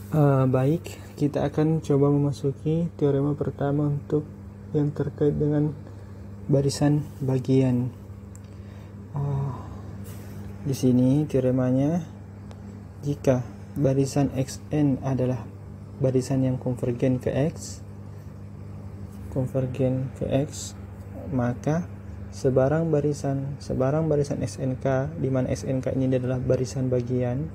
Baik, kita akan coba memasuki teorema pertama untuk yang terkait dengan barisan bagian. Di sini teoremanya, jika barisan xn adalah barisan yang konvergen ke x, maka sebarang barisan SNK, di mana SNK ini adalah barisan bagian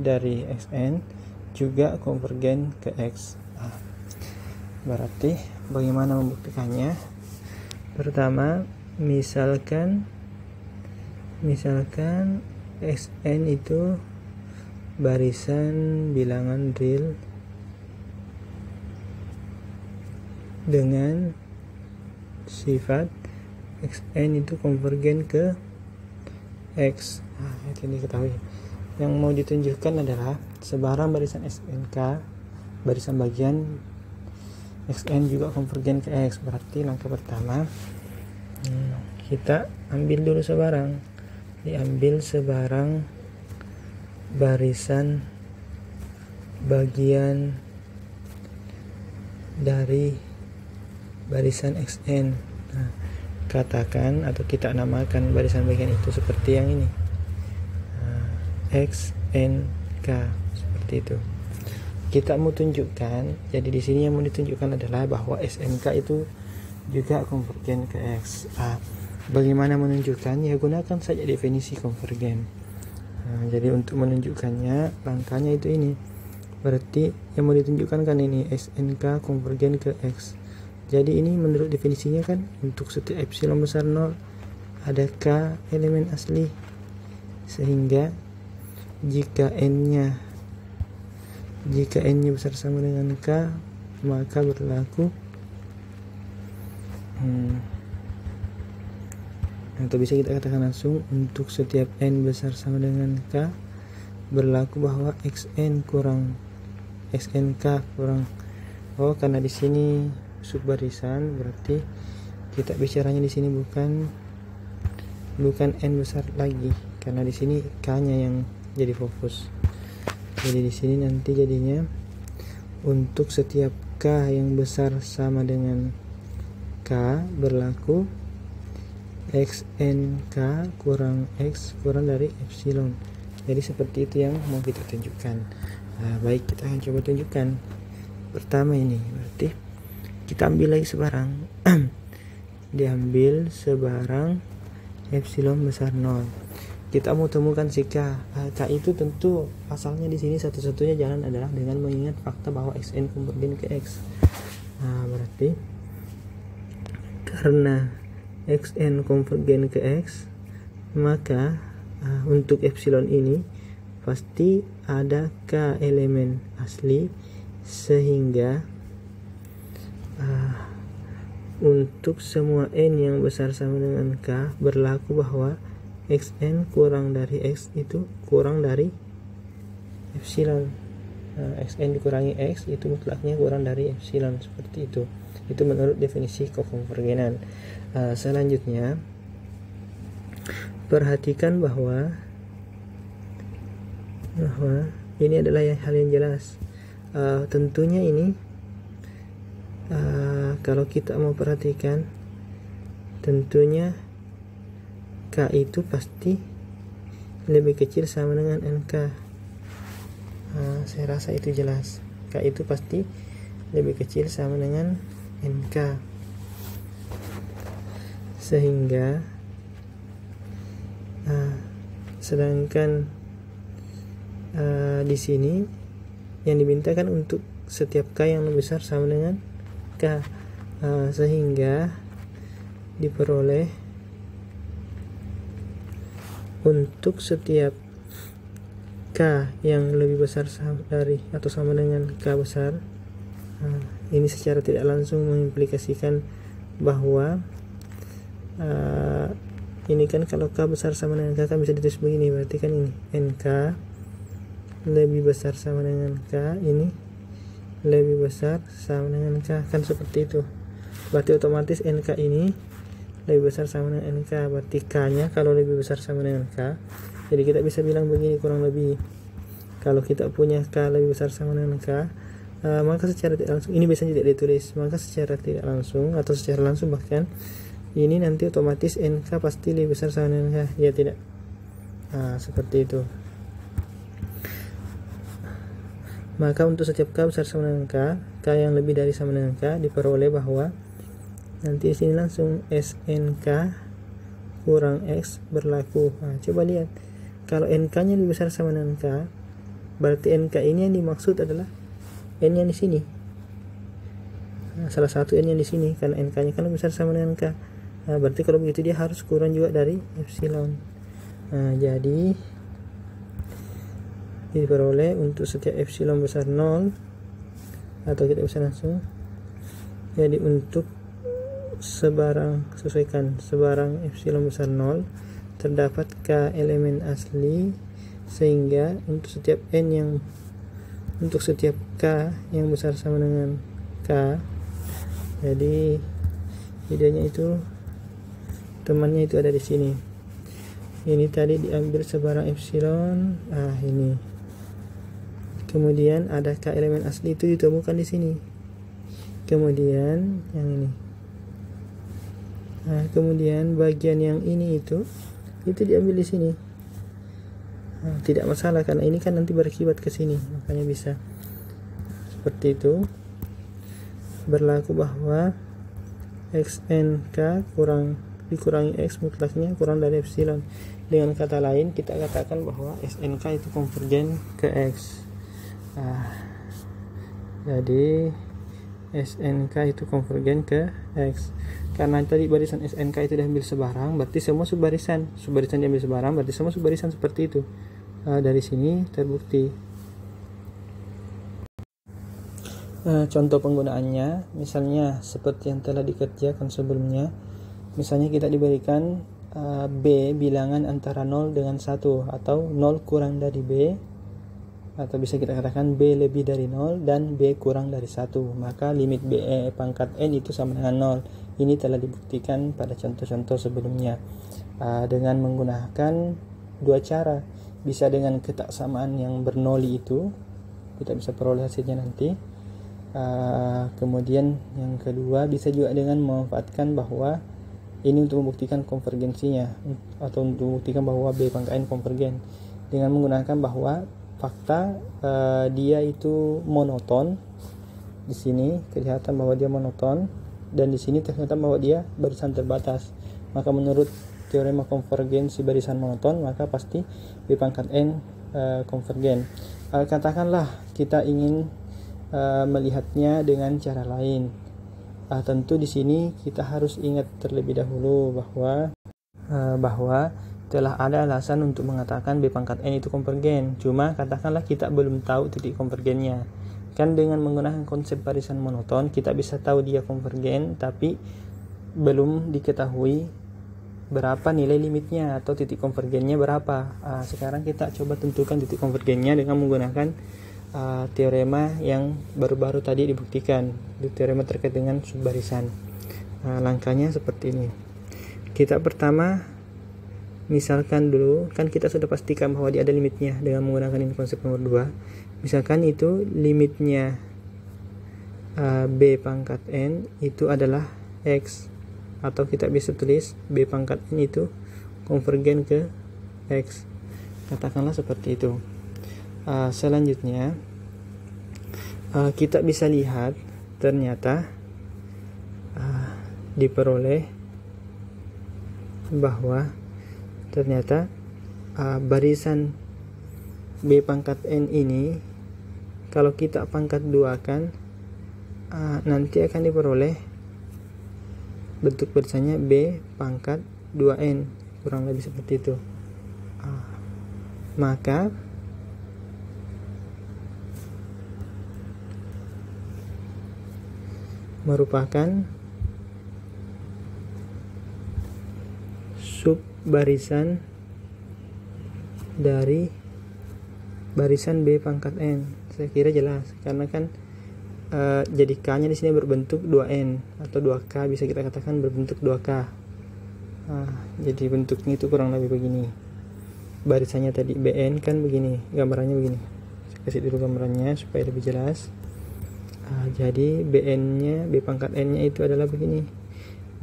dari xn, juga konvergen ke x. Berarti bagaimana membuktikannya? Pertama, misalkan xn itu barisan bilangan real dengan sifat xn itu konvergen ke x. Itu diketahui. Yang mau ditunjukkan adalah sebarang barisan SNK, barisan bagian xn juga konvergen ke x. Berarti langkah pertama, kita ambil dulu sebarang. Diambil sebarang barisan bagian dari barisan xn. Katakan atau kita namakan barisan bagian itu seperti yang ini, xnk, seperti itu. Kita mau tunjukkan, jadi di sini yang mau ditunjukkan adalah bahwa SNK itu juga konvergen ke x. Bagaimana menunjukkannya? Gunakan saja definisi konvergen. Jadi untuk menunjukkannya, langkahnya itu ini. Berarti yang mau ditunjukkan kan ini, SNK konvergen ke x. Jadi ini menurut definisinya kan, untuk setiap epsilon besar 0 ada k elemen asli, sehingga jika n-nya besar sama dengan k, maka berlaku atau bisa kita katakan langsung, untuk setiap n besar sama dengan k, berlaku bahwa xnk kurang karena di sini subbarisan, berarti kita bicaranya di sini bukan n besar lagi, karena di sini k-nya yang jadi fokus. Jadi di sini nanti jadinya untuk setiap k yang besar sama dengan k, berlaku xnk kurang x kurang dari epsilon. Jadi seperti itu yang mau kita tunjukkan. Baik, kita akan coba tunjukkan. Pertama ini, berarti kita ambil lagi sebarang. Diambil sebarang epsilon besar 0. Kita mau temukan si k. K itu tentu asalnya di sini satu-satunya jalan adalah dengan mengingat fakta bahwa xn konvergen ke x. Berarti karena xn konvergen ke x, maka untuk epsilon ini pasti ada k elemen asli, sehingga untuk semua n yang besar sama dengan k, berlaku bahwa xn kurang dari x itu kurang dari epsilon. Xn dikurangi x itu mutlaknya kurang dari epsilon, seperti itu. Itu menurut definisi kokonvergenan. Selanjutnya, perhatikan bahwa ini adalah hal yang jelas. Tentunya ini kalau kita mau perhatikan, tentunya k itu pasti lebih kecil sama dengan nk. Saya rasa itu jelas. K itu pasti lebih kecil sama dengan nk, sehingga sedangkan di sini yang dimintakan untuk setiap k yang lebih besar sama dengan k, sehingga diperoleh untuk setiap k yang lebih besar dari atau sama dengan k besar. Ini secara tidak langsung mengimplikasikan bahwa ini kan kalau k besar sama dengan k kan bisa ditulis begini, berarti kan ini nk lebih besar sama dengan k, ini lebih besar sama dengan k, kan seperti itu. Berarti otomatis nk ini lebih besar sama dengan nk, berarti k nya kalau lebih besar sama dengan k, jadi kita bisa bilang begini kurang lebih, Kalau kita punya K lebih besar sama dengan K, maka secara tidak langsung, ini biasanya tidak ditulis, maka secara tidak langsung atau secara langsung bahkan, ini nanti otomatis NK pasti lebih besar sama dengan K, ya tidak? Seperti itu. Maka untuk setiap K besar sama dengan K yang lebih dari sama dengan K diperoleh bahwa nanti di sini langsung SNK kurang X berlaku. Coba lihat, kalau NK nya lebih besar sama dengan K, berarti NK ini yang dimaksud adalah N yang di sini. Salah satu N yang di sini, karena NK nya kan lebih besar sama dengan K. Berarti kalau begitu dia harus kurang juga dari epsilon. Jadi diperoleh untuk setiap epsilon besar 0, atau kita bisa langsung, jadi untuk sebarang, sesuaikan sebarang epsilon besar 0 terdapat K elemen asli, sehingga untuk setiap K yang besar sama dengan K, jadi idenya itu temannya itu ada di sini. Ini tadi diambil sebarang epsilon, ini. Kemudian ada K elemen asli itu ditemukan di sini. Kemudian yang ini. Kemudian bagian yang ini itu diambil di sini. Tidak masalah karena ini kan nanti berakibat ke sini, makanya bisa seperti itu. Berlaku bahwa XNK dikurangi X mutlaknya kurang dari epsilon. Dengan kata lain, kita katakan bahwa SNK itu konvergen ke X. Jadi SNK itu konvergen ke X. Karena tadi barisan SNK itu diambil sebarang, berarti semua subbarisan diambil sebarang, berarti semua subbarisan seperti itu. Dari sini terbukti. Contoh penggunaannya, misalnya seperti yang telah dikerjakan sebelumnya. Misalnya kita diberikan B bilangan antara 0 dengan 1, atau 0 kurang dari B, atau bisa kita katakan B lebih dari 0 dan B kurang dari 1, maka limit B pangkat N itu sama dengan 0. Ini telah dibuktikan pada contoh-contoh sebelumnya dengan menggunakan dua cara. Bisa dengan ketaksamaan yang bernoli itu, kita bisa peroleh hasilnya nanti. Kemudian yang kedua bisa juga dengan memanfaatkan bahwa ini untuk membuktikan konvergensinya, atau untuk membuktikan bahwa B pangkat N konvergen, dengan menggunakan bahwa fakta dia itu monoton. Di sini kelihatan bahwa dia monoton, dan di sini ternyata bahwa dia barisan terbatas. Maka menurut teorema konvergensi barisan monoton, maka pasti B pangkat N konvergen. Katakanlah kita ingin melihatnya dengan cara lain. Tentu di sini kita harus ingat terlebih dahulu bahwa telah ada alasan untuk mengatakan B pangkat N itu konvergen. Cuma katakanlah kita belum tahu titik konvergennya. Kan dengan menggunakan konsep barisan monoton kita bisa tahu dia konvergen, tapi belum diketahui berapa nilai limitnya atau titik konvergennya berapa. Sekarang kita coba tentukan titik konvergennya dengan menggunakan teorema yang baru-baru tadi dibuktikan, teorema terkait dengan subbarisan. Langkahnya seperti ini. Kita pertama misalkan dulu, kan kita sudah pastikan bahwa dia ada limitnya dengan menggunakan ini konsep nomor 2. Misalkan itu limitnya B pangkat N itu adalah X, atau kita bisa tulis B pangkat N itu konvergen ke X. Katakanlah seperti itu. Selanjutnya kita bisa lihat ternyata diperoleh bahwa ternyata barisan B pangkat N ini kalau kita pangkat 2 kan nanti akan diperoleh bentuk barisannya B pangkat 2N, kurang lebih seperti itu. Maka merupakan subbarisan dari barisan B pangkat N. Saya kira jelas karena kan jadi K-nya di sini berbentuk 2N atau 2K, bisa kita katakan berbentuk 2K. Jadi bentuknya itu kurang lebih begini. Barisannya tadi BN kan begini, gambarannya begini. kasih dulu gambarannya supaya lebih jelas. Jadi bn-nya, b pangkat n-nya itu adalah begini: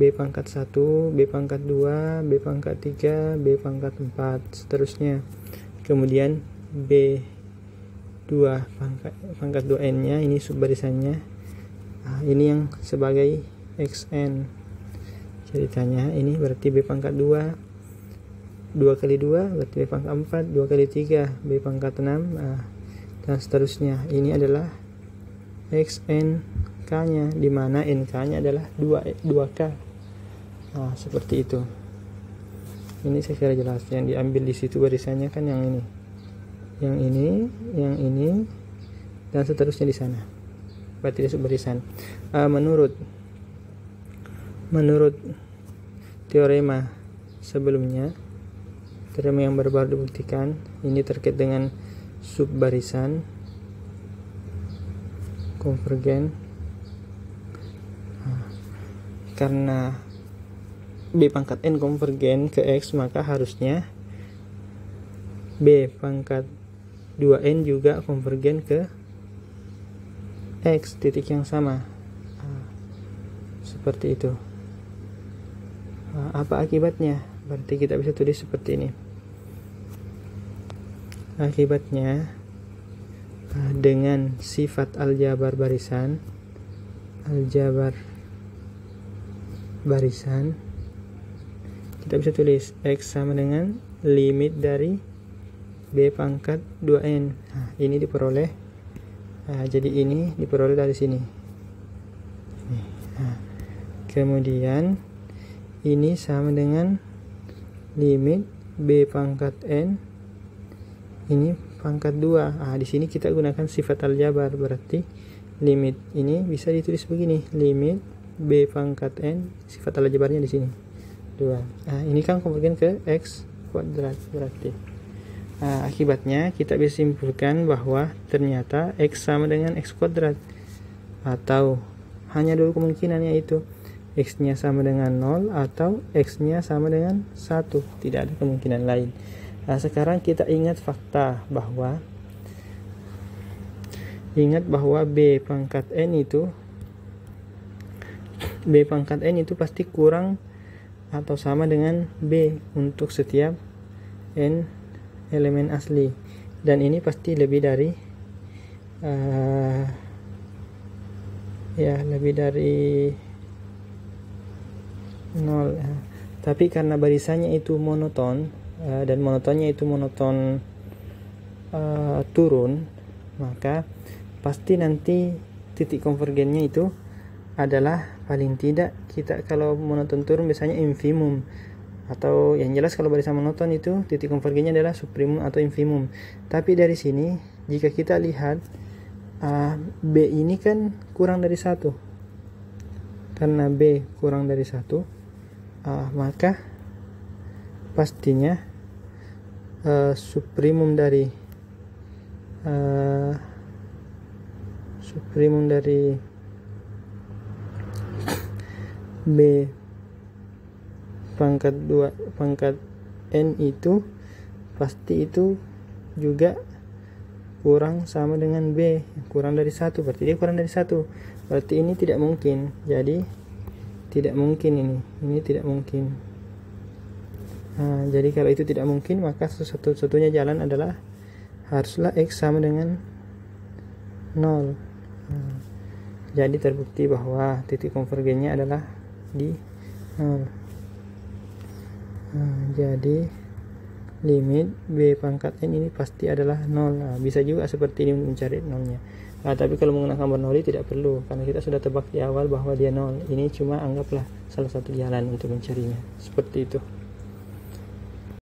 b pangkat 1, b pangkat 2, b pangkat 3, b pangkat 4, seterusnya. Kemudian b2 pangkat 2n-nya, ini subbarisannya. Ini yang sebagai xn. Ceritanya ini berarti b pangkat 2 kali 2 berarti b pangkat 4, 2 kali 3 b pangkat 6, dan seterusnya. Ini adalah xnk nya, dimana nk nya adalah 2k. Seperti itu. Ini secara jelas yang diambil di situ barisannya kan yang ini, yang ini, dan seterusnya di sana. Berarti dia subbarisan. Menurut teorema sebelumnya, teorema yang baru dibuktikan, ini terkait dengan subbarisan konvergen. Karena b pangkat n konvergen ke x, maka harusnya b pangkat 2n juga konvergen ke x, titik yang sama. Seperti itu. Apa akibatnya? Berarti kita bisa tulis seperti ini. Akibatnya, dengan sifat aljabar barisan, kita bisa tulis x sama dengan limit dari b pangkat 2n. Ini diperoleh, jadi ini diperoleh dari sini. Kemudian ini sama dengan limit b pangkat n, ini pangkat 2. Di sini kita gunakan sifat aljabar, berarti limit ini bisa ditulis begini: limit b pangkat n, sifat aljabarnya di sini 2. Ini kan konvergen ke x kuadrat. Berarti akibatnya kita bisa simpulkan bahwa ternyata x sama dengan x kuadrat, atau hanya dua kemungkinan, yaitu x-nya sama dengan 0 atau x-nya sama dengan 1. Tidak ada kemungkinan lain. Sekarang kita ingat fakta bahwa b pangkat n itu pasti kurang atau sama dengan b untuk setiap n elemen asli, dan ini pasti lebih dari lebih dari 0. Tapi karena barisannya itu monoton, dan monotonnya itu monoton turun, maka pasti nanti titik konvergennya itu adalah paling tidak, kita kalau monoton turun biasanya infimum, atau yang jelas kalau barisan monoton itu titik konvergennya adalah suprimum atau infimum. Tapi dari sini jika kita lihat b ini kan kurang dari 1. Karena b kurang dari 1, maka pastinya suprimum dari b pangkat 2 pangkat n itu pasti itu juga kurang sama dengan b, kurang dari 1. Berarti dia kurang dari 1. Berarti ini tidak mungkin. Jadi tidak mungkin, ini tidak mungkin. Jadi kalau itu tidak mungkin, maka satu-satunya jalan adalah haruslah x sama dengan 0. Jadi terbukti bahwa titik konvergennya adalah di 0. Jadi limit b pangkat n ini pasti adalah 0. Bisa juga seperti ini mencari 0-nya. Tapi kalau menggunakan Bernoulli tidak perlu, karena kita sudah tebak di awal bahwa dia 0. Ini cuma anggaplah salah satu jalan untuk mencarinya. Seperti itu.